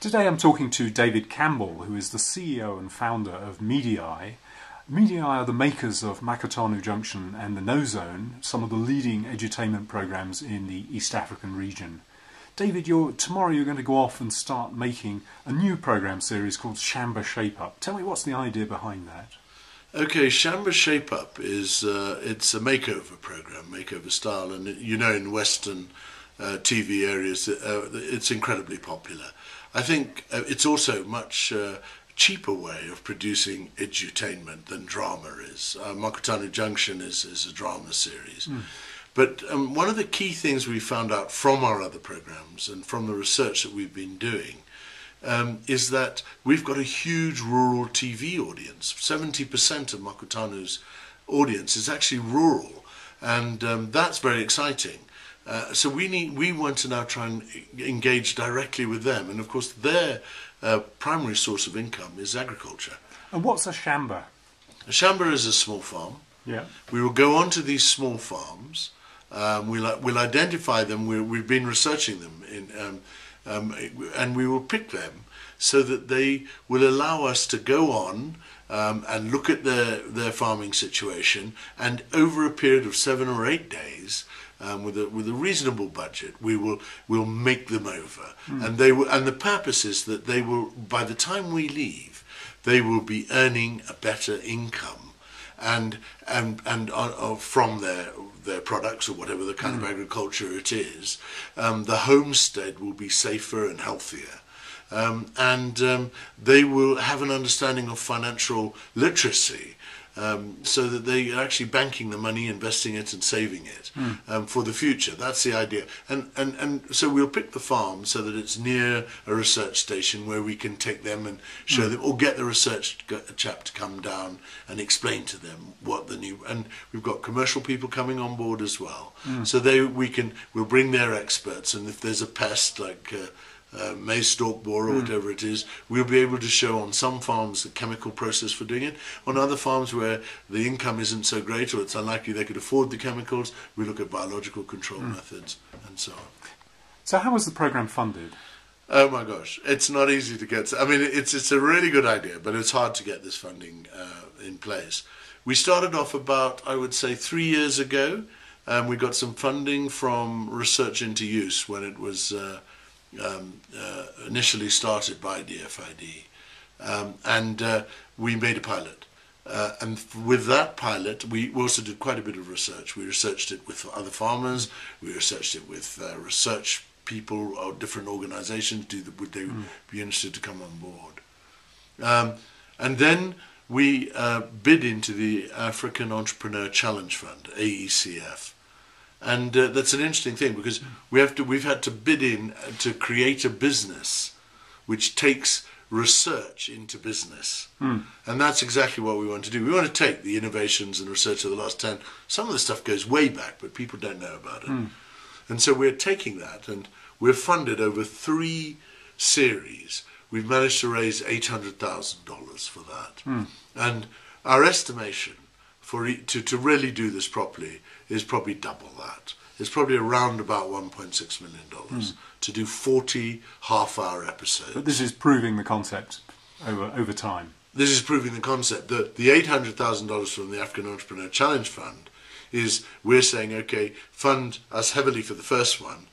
Today I'm talking to David Campbell, who is the CEO and founder of Mediae. Mediae are the makers of Makotanu Junction and the No Zone, some of the leading edutainment programs in the East African region. David, tomorrow you're going to go off and start making a new program series called Shamba Shape Up. Tell me, what's the idea behind that? Okay, Shamba Shape Up is it's a makeover program, makeover style, and you know, in Western TV areas it's incredibly popular. I think it's also a much cheaper way of producing edutainment than drama is. Makotanu Junction is a drama series. But one of the key things we found out from our other programs and from the research that we've been doing is that we've got a huge rural TV audience. 70% of Makotanu's audience is actually rural, and that's very exciting. So we want to now try and engage directly with them, and of course their primary source of income is agriculture. And what's a shamba? A shamba is a small farm. Yeah. We will go onto these small farms. We'll identify them. We've been researching them and we will pick them so that they will allow us to go on and look at their farming situation, and over a period of 7 or 8 days, with a reasonable budget, we'll make them over. And the purpose is that they will, by the time we leave, they will be earning a better income and from their products, or whatever the kind of agriculture it is. The homestead will be safer and healthier, and they will have an understanding of financial literacy, so that they are actually banking the money, investing it and saving it for the future. That's the idea. And so we'll pick the farm so that it's near a research station where we can take them and show them, or get the research chap to come down and explain to them what the new, and we've got commercial people coming on board as well. So we'll bring their experts, and if there's a pest like maize stalk borer or whatever it is, we'll be able to show on some farms the chemical process for doing it. On other farms where the income isn't so great, or it's unlikely they could afford the chemicals, we look at biological control methods and so on. So how was the program funded? Oh my gosh, it's not easy to get. I mean, it's a really good idea, but it's hard to get this funding in place. We started off about, I would say, 3 years ago, and we got some funding from Research into Use when it was initially started by DFID, and we made a pilot, and with that pilot we also did quite a bit of research. We researched it with other farmers, we researched it with research people or different organizations. Would they be interested to come on board? And then we bid into the African Entrepreneur Challenge Fund, AECF. And that's an interesting thing, because we've had to bid in to create a business which takes research into business. And that's exactly what we want to do. We want to take the innovations and research of the last 10. Some of the stuff goes way back, but people don't know about it. And so we're taking that, and we're funded over 3 series. We've managed to raise $800,000 for that. And our estimation to really do this properly is probably double that. It's probably around about $1.6 million to do 40 half-hour episodes. But this is proving the concept over time. This is proving the concept. The $800,000 from the African Entrepreneur Challenge Fund is, we're saying, okay, fund us heavily for the first one.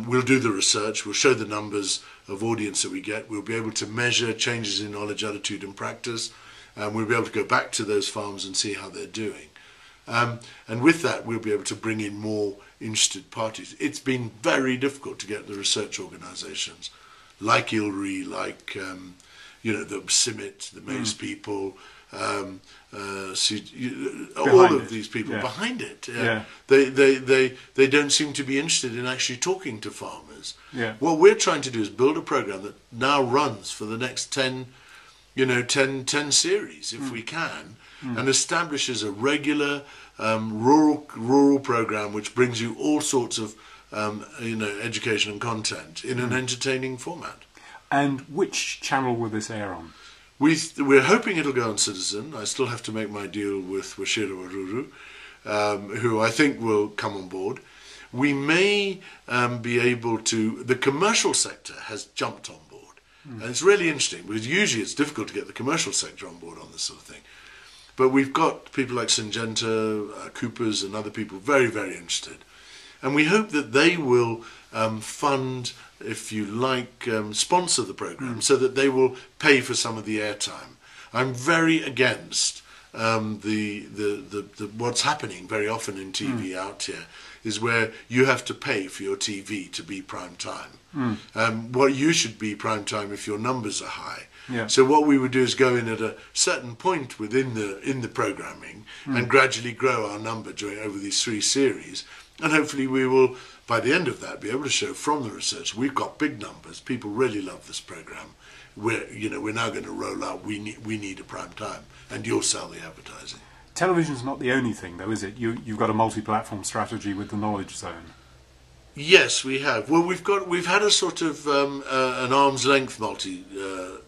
We'll do the research, we'll show the numbers of audience that we get, we'll be able to measure changes in knowledge, attitude and practice, and we'll be able to go back to those farms and see how they're doing. And with that, we'll be able to bring in more interested parties. It's been very difficult to get the research organisations, like ILRI, like the CIMIT, the maize people, all of these people behind it. They don't seem to be interested in actually talking to farmers. What we're trying to do is build a program that now runs for the next 10 series, if we can, and establishes a regular rural program which brings you all sorts of education and content in an entertaining format. And which channel will this air on? We're hoping it'll go on Citizen. I still have to make my deal with Washira Waruru, who I think will come on board. We may be able to, the commercial sector has jumped on board. And it's really interesting because usually it's difficult to get the commercial sector on board on this sort of thing. But we've got people like Syngenta, Coopers and other people very, very interested. And we hope that they will fund, if you like, sponsor the programme so that they will pay for some of the airtime. I'm very against what's happening very often in TV out here is where you have to pay for your TV to be prime time. What you should be prime time if your numbers are high. Yeah. So what we would do is go in at a certain point within the programming and gradually grow our number over these 3 series, and hopefully we will, by the end of that, be able to show from the research we've got big numbers. People really love this program. We're now going to roll out. We need a prime time, and you'll sell the advertising. Television's not the only thing, though, is it? You've got a multi-platform strategy with the Knowledge Zone. Yes, we have. Well, we've had a sort of an arm's length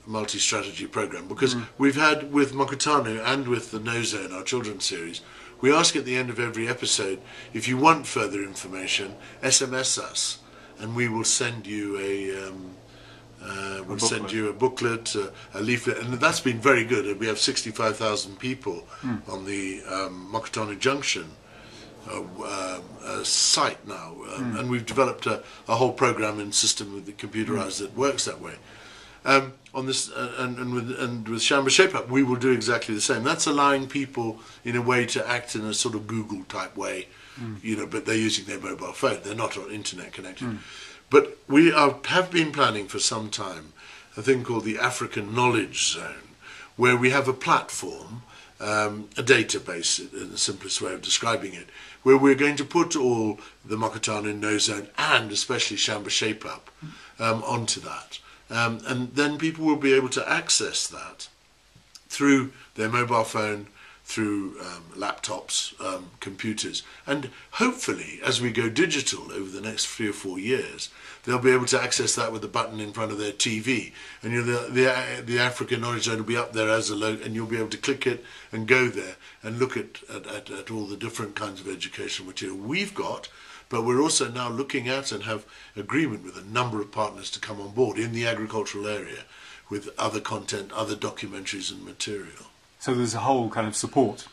multi-strategy program because we've had with Makutano and with the No Zone, our children's series. We ask at the end of every episode, if you want further information, SMS us, and we will send you send you a booklet, a leaflet, and that's been very good. We have 65,000 people on the Makutano Junction site now, and we've developed a whole program and system with the computerized that works that way. On this and with Shamba Shape Up, we will do exactly the same. That's allowing people in a way to act in a sort of Google type way, but they're using their mobile phone. They're not internet connected. But we have been planning for some time a thing called the African Knowledge Zone, where we have a platform, a database, in the simplest way of describing it, where we're going to put all the Makutano No Zone and especially Shamba Shape Up onto that. And then people will be able to access that through their mobile phone, through laptops, computers, and hopefully as we go digital over the next 3 or 4 years, they'll be able to access that with a button in front of their TV, and the African Knowledge Zone will be up there as a logo, and you'll be able to click it and go there and look at all the different kinds of educational material we've got. But we're also now looking at and have agreement with a number of partners to come on board in the agricultural area with other content, other documentaries and material. So there's a whole kind of support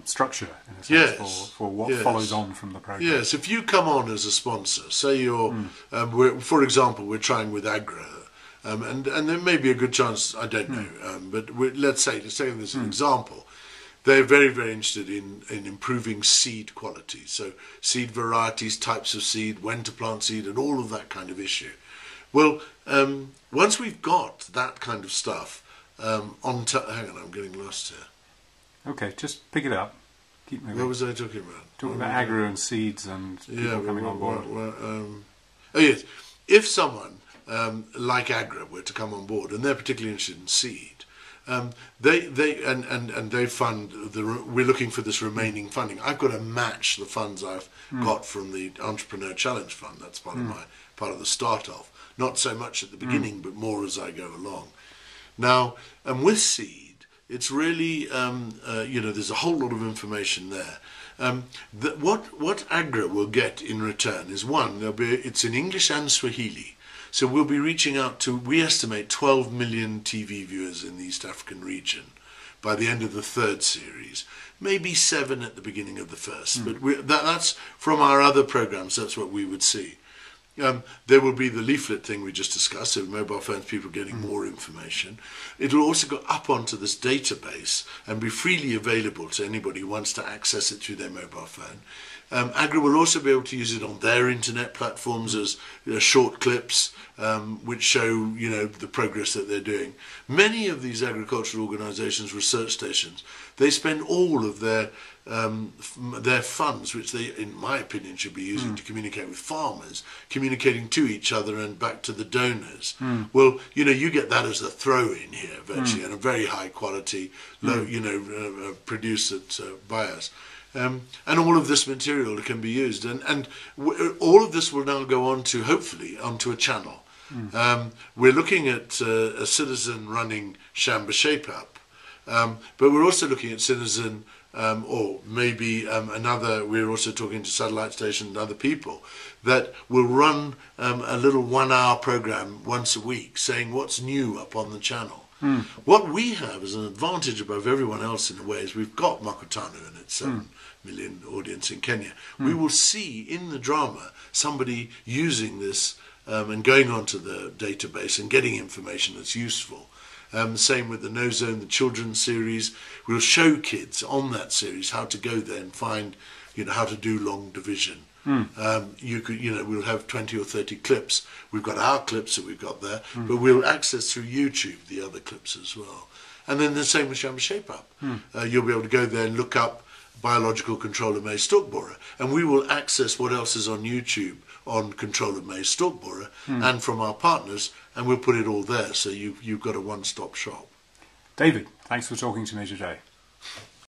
structure, in a sense, for what follows on from the program. Yes, if you come on as a sponsor, say you're, for example, we're trying with Agra, and there may be a good chance, I don't know, but let's say there's an example. They're very, very interested in improving seed quality, so seed varieties, types of seed, when to plant seed, and all of that kind of issue. Well, once we've got that kind of stuff, hang on, I'm getting lost here. Okay, just pick it up. Keep moving. What was I talking about? Talking about agro and seeds and people coming on board. Oh yes, if someone like Agra were to come on board, and they're particularly interested in seed, they fund we're looking for this remaining funding. I've got to match the funds I've got from the Entrepreneur Challenge Fund. That's part of the start off. Not so much at the beginning, but more as I go along. Now, and with seed, it's really there's a whole lot of information there. What Agra will get in return is it's in English and Swahili. So we'll be reaching out to, we estimate, 12 million TV viewers in the East African region by the end of the 3rd series. Maybe 7 at the beginning of the 1st, but that's from our other programs, that's what we would see. There will be the leaflet thing we just discussed, so mobile phones, people getting more information. It will also go up onto this database and be freely available to anybody who wants to access it through their mobile phone. Agra will also be able to use it on their internet platforms as short clips which show the progress that they're doing. Many of these agricultural organisations, research stations, they spend all of their funds, which they, in my opinion, should be using to communicate with farmers, communicating to each other and back to the donors. Well, you get that as a throw-in here, virtually, and a very high quality, low, produced by us. And all of this material can be used, and all of this will now go on to, hopefully, onto a channel. We're looking at a citizen running Shamba Shape Up, but we're also looking at citizen or maybe another, we're also talking to satellite stations and other people, that will run a little 1-hour program once a week saying what's new up on the channel. What we have as an advantage above everyone else in a way is we've got Makutano and its 7 million audience in Kenya. We will see in the drama somebody using this and going onto the database and getting information that's useful. Same with the No Zone, the children's series. We'll show kids on that series how to go there and find, how to do long division. We'll have 20 or 30 clips. We've got our clips that we've got there, but we'll access through YouTube the other clips as well. And then the same with Shamba Shape Up. You'll be able to go there and look up biological control of maize stalk borer, and we will access what else is on YouTube on control of maize stalk borer and from our partners, and we'll put it all there, so you've got a one-stop shop. David, thanks for talking to me today.